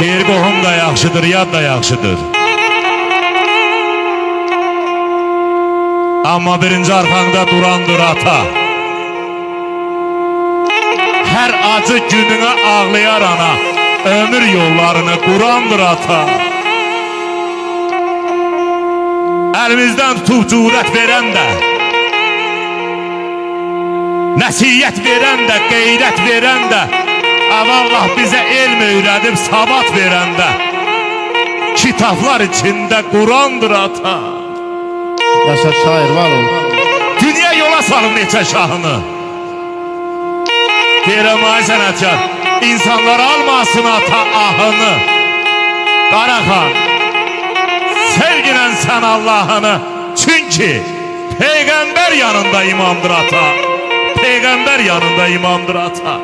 Bir qohum da yaxşıdır, yad da yaxşıdır. Amma birinci arxanda durandır ata. Hər acı gününə ağlayar ana, ömür yollarını qurandır ata. Əlimizdən tutub cürət verən də, nəsiyyət verən də, qeyrət verən də, Allah bizə elm öyrədib sabat verən də, kitablar içində Qurandır ata. Yaşa şair var ol. Dünya yola salın neçə şahını. Deyirəm ay sənətkar, insanlar almasın ata ahını. Qaraxan, sevginən sən Allahını, çünki Peyğəmbər yanında imamdır ata. Peyğəmbər yanında imamdır ata.